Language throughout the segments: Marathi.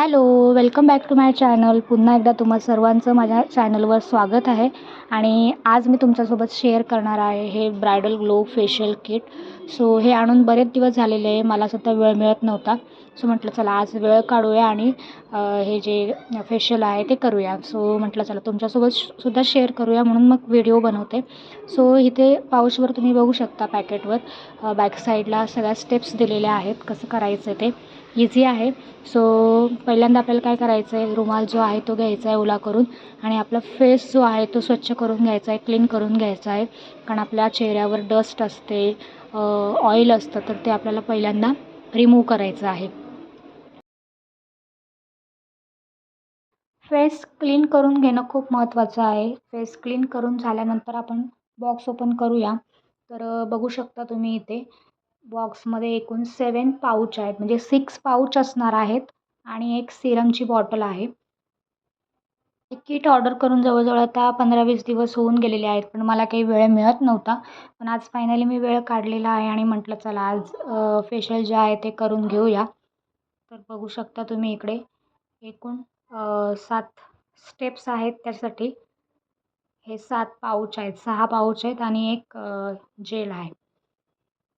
Hello, welcome back to my channel. पुन्हा एकदा तुम्हा सर्वांचं माझ्या चॅनलवर स्वागत आहे. आणि आज मी तुमच्यासोबत शेअर करणार आहे हे bridal glow facial kit. So हे आणून बरेच दिवस झालेले आहे, मला सुद्धा वेळ मिळत नव्हता. सो म्हटलं चला आज वेळ काढूया आणि हे जे फेशियल आहे ते करूया. सो म्हटलं चला तुमच्यासोबत सुद्धा शेअर करूया म्हणून मग व्हिडिओ बनवते. सो इथे पाऊचवर तुम्ही बघू शकता पॅकेटवर बॅक साईडला सगळ्या स्टेप्स दिलेल्या आहेत, कसं करायचं ते इझी आहे. सो पहिल्यांदा आपल्याला काय करायचं आहे, रुमाल जो आहे तो घ्यायचा आहे ओला करून आणि आपला फेस जो आहे तो स्वच्छ करून घ्यायचा आहे, क्लीन करून घ्यायचा आहे. कारण आपल्या चेहऱ्यावर डस्ट असते, ऑइल असतं, तर ते आपल्याला पहिल्यांदा रिमूव्ह करायचं आहे. फेस क्लीन करून घेणं खूप महत्त्वाचं आहे. फेस क्लीन करून झाल्यानंतर आपण बॉक्स ओपन करूया. तर बघू शकता तुम्ही इथे बॉक्समध्ये एकूण 7 पाऊच आहेत, म्हणजे 6 पाऊच असणार आहेत आणि एक सिरमची बॉटल आहे. हे किट ऑर्डर करून जवळजवळ आता 15-20 दिवस होऊन गेलेले आहेत, पण मला काही वेळ मिळत नव्हता. पण आज फायनली मी वेळ काढलेला आहे आणि म्हटलं चला आज फेशियल जे आहे ते करून घेऊया. तर बघू शकता तुम्ही इकडे एकूण 7 स्टेप्स आहेत त्यासाठी. हे 7 पाऊच आहेत, 6 पाऊच आहेत आणि एक जेल आहे.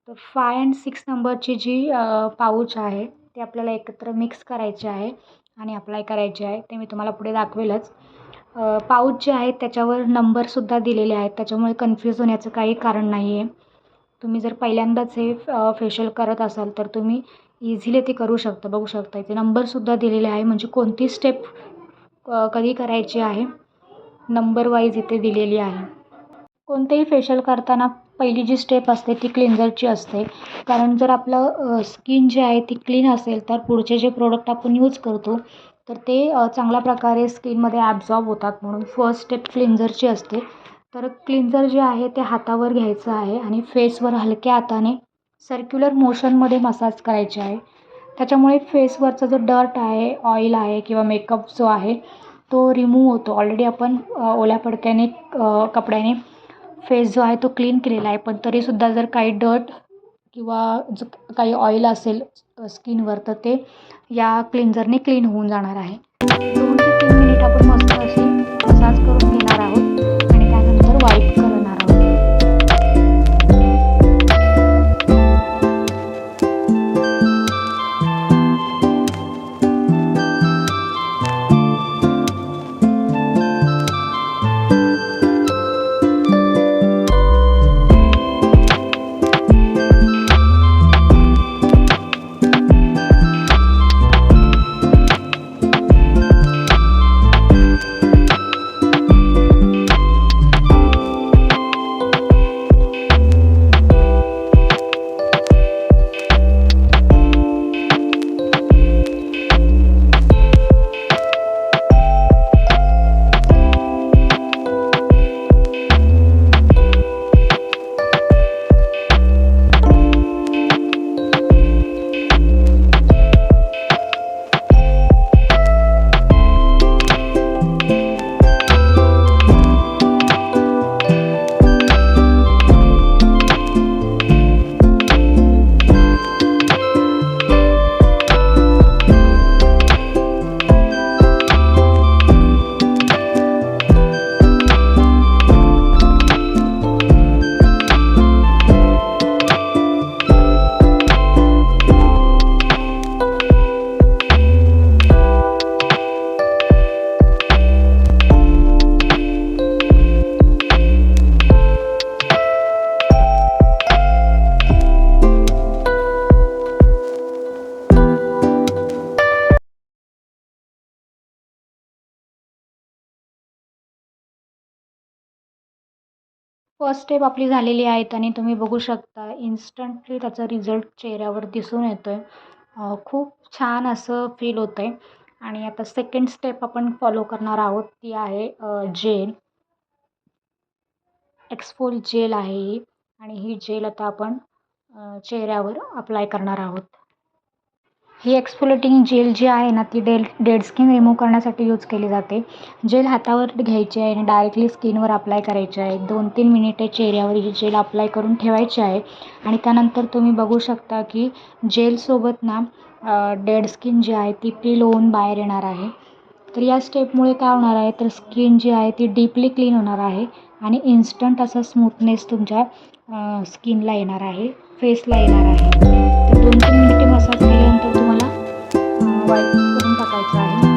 तर 5 आणि 6 नंबरची जी पाऊच आहे ते आपल्याला एकत्र मिक्स करायचे आहे आणि अप्लाय करायचे आहे. ते मी तुम्हाला पुढे दाखवेलच. पाऊच जे आहेत त्याच्यावर नंबरसुद्धा दिलेले आहेत, त्याच्यामुळे कन्फ्यूज होण्याचं काही कारण नाही आहे. तुम्ही जर पहिल्यांदाच हे फेशियल करत असाल तर तुम्ही इझिली ते करू शकता. बघू शकता इथे नंबरसुद्धा दिलेले आहे, म्हणजे कोणती स्टेप कधी करायची आहे नंबर वाईज इथे दिलेली आहे. कोणतेही फेशियल करताना पहिली जी स्टेप असते ती क्लिन्झरची असते. कारण जर आपलं स्किन जी आहे ती क्लीन असेल तर पुढचे जे प्रोडक्ट आपण यूज करतो तर ते चांगल्या प्रकारे स्किनमध्ये ॲब्झॉर्ब होतात. म्हणून फर्स्ट स्टेप क्लिन्झरची असते. तर क्लिन्झर जे आहे ते हातावर घ्यायचं आहे आणि फेसवर हलक्या हाताने सर्क्युलर मोशनमध्ये मसाज करायचे आहे. त्याच्यामुळे फेसवरचा जो डर्ट आहे, ऑइल आहे किंवा मेकअप जो आहे तो रिमूव्ह होतो. ऑलरेडी आपण ओल्या पडक्याने कपड्याने फेस जो आहे तो क्लीन केलेला आहे, पण तरीसुद्धा जर काही डर्ट किंवा जो काही ऑइल असेल स्किनवर तर ते या क्लिन्झरने क्लीन होऊन जाणार आहे. 2 ते 3 मिनिट आपण मस्त अशी मसाज करून घेणार आहोत आणि त्यानंतर वाईप करणार आहोत. फर्स्ट स्टेप आपली झालेली आहेत आणि तुम्ही बघू शकता इन्स्टंटली त्याचा रिझल्ट चेहऱ्यावर दिसून येतो आहे. खूप छान असं फील होतं आहे. आणि आता सेकंड स्टेप आपण फॉलो करणार आहोत, ती आहे जेल. एक्सफोल जेल आहे ही आणि ही जेल आता आपण चेहऱ्यावर अप्लाय करणार आहोत. ही एक्सफोलेटिंग जेल जी आहे ना ती डेड स्किन रिमूव्ह करण्यासाठी यूज केली जाते. जेल हातावर घ्यायची आहे आणि डायरेक्टली स्किनवर अप्लाय करायची आहे. 2-3 मिनिटे चेहऱ्यावर ही जेल अप्लाय करून ठेवायची आहे आणि त्यानंतर तुम्ही बघू शकता की जेलसोबत ना डेड स्किन जी आहे ती पील होऊन बाहेर येणार आहे. तर या स्टेपमुळे काय होणार आहे तर स्किन जी आहे ती डीपली क्लीन होणार आहे आणि इन्स्टंट असा स्मूथनेस तुमच्या स्किनला येणार आहे, फेसला येणार आहे. तर 2-3 मिनिटे मसाज केल्यानंतर तुम्हाला वाईप करून टाकायचं आहे.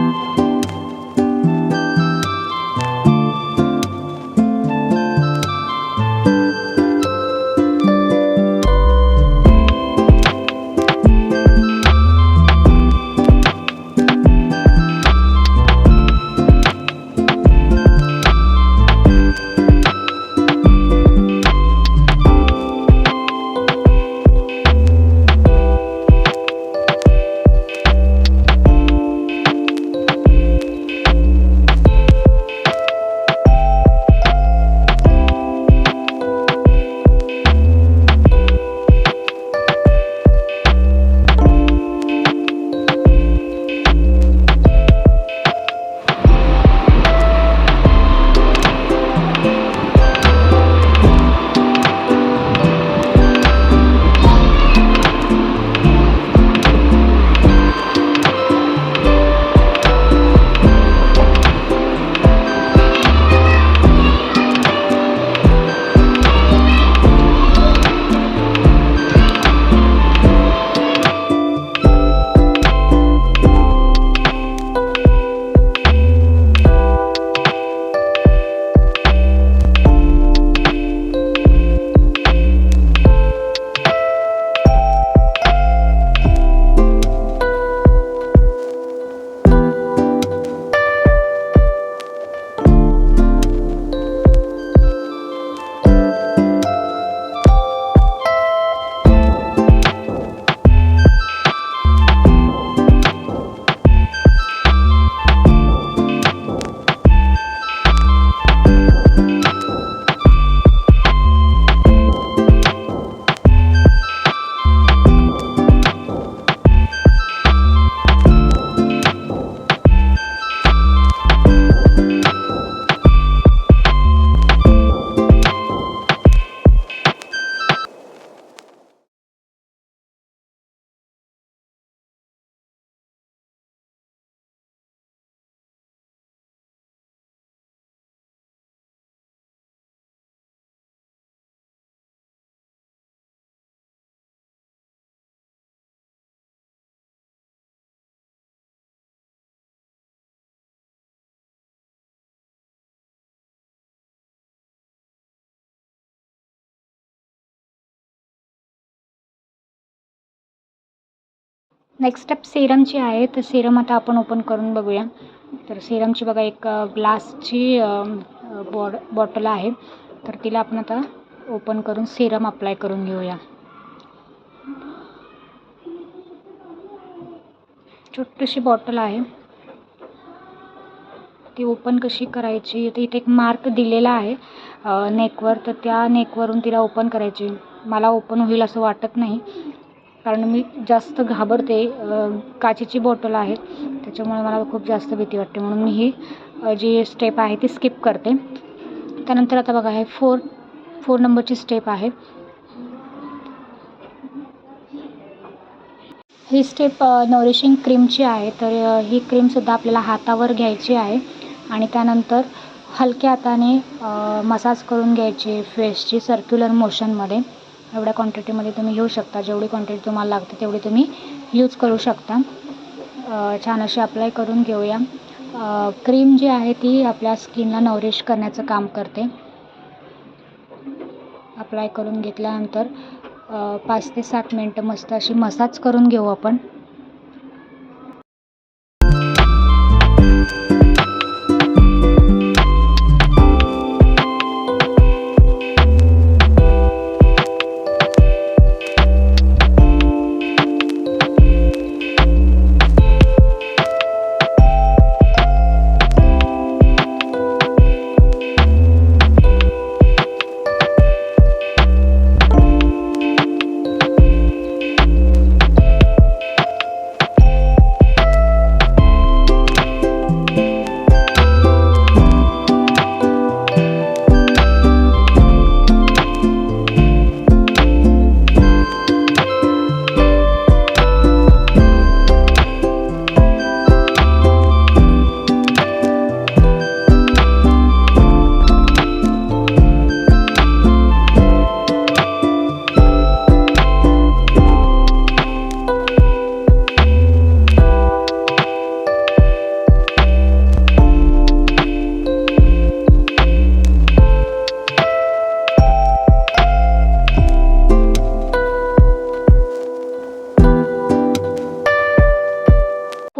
नेक्स्ट स्टेप सिरमची आहे. तर सिरम आता आपण ओपन करून बघूया. तर सिरमची बघा एक ग्लासची बॉटल आहे. तर तिला आपण आता ओपन करून सिरम अप्लाय करून घेऊया. छोटीशी बॉटल आहे. ती ओपन कशी करायची तर इथे एक मार्क दिलेला आहे नेकवर. तर त्या नेकवरून तिला ओपन करायची. मला ओपन होईल असं वाटत नाही कारण मी जास्त घाबरते. काचेची बॉटल आहे त्याच्यामुळे मला खूप जास्त भीती वाटते म्हणून मी ही जी स्टेप आहे ती स्किप करते. त्यानंतर आता बघा हे 4 नंबरची स्टेप आहे. ही स्टेप नॉरिशिंग क्रीमची आहे. तर ही क्रीमसुद्धा आपल्याला हातावर घ्यायची आहे आणि त्यानंतर हलक्या हाताने मसाज करून घ्यायची फेसची सर्क्युलर मोशनमध्ये. एवढ्या क्वांटिटीमध्ये तुम्ही घेऊ शकता. जेवढी क्वांटिटी तुम्हाला लागते तेवढी तुम्ही यूज करू शकता. छान अशी अप्लाय करून घेऊया. क्रीम जी आहे ती आपल्या स्किनला नॉरिश करण्याचं काम करते. अप्लाय करून घेतल्यानंतर 5 ते 7 मिनटं मस्त अशी मसाज करून घेऊ आपण.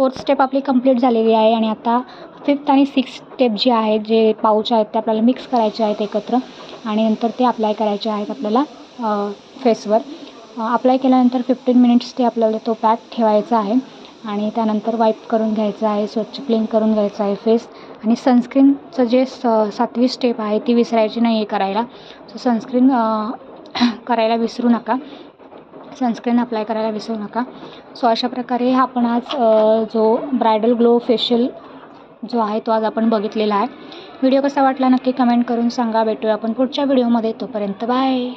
4th स्टेप आपली कंप्लीट झालेली आहे आणि आता 5th आणि 6th स्टेप जे आहेत, जे पाऊच आहेत ते आपल्याला मिक्स करायचे आहेत एकत्र आणि नंतर ते अप्लाय करायचे आहेत आपल्याला फेसवर. अप्लाय केल्यानंतर 15 मिनिट्स ते आपल्याला तो पॅक ठेवायचा आहे आणि त्यानंतर वाईप करून घ्यायचं आहे, स्वच्छ क्लीन करून घ्यायचं आहे फेस. आणि सनस्क्रीनचं जे 7वी स्टेप आहे ती विसरायची नाही आहे करायला. सो सनस्क्रीन करायला विसरू नका, सनस्क्रीन अप्लाय करायला विसरू नका. सो अशा प्रकारे आपण आज जो ब्रायडल ग्लो फेशियल जो आहे तो आज आपण बघितलेला आहे. व्हिडिओ कसा वाटला नक्की कमेंट करून सांगा. भेटूया आपण पुढच्या व्हिडिओमध्ये. तोपर्यंत बाय.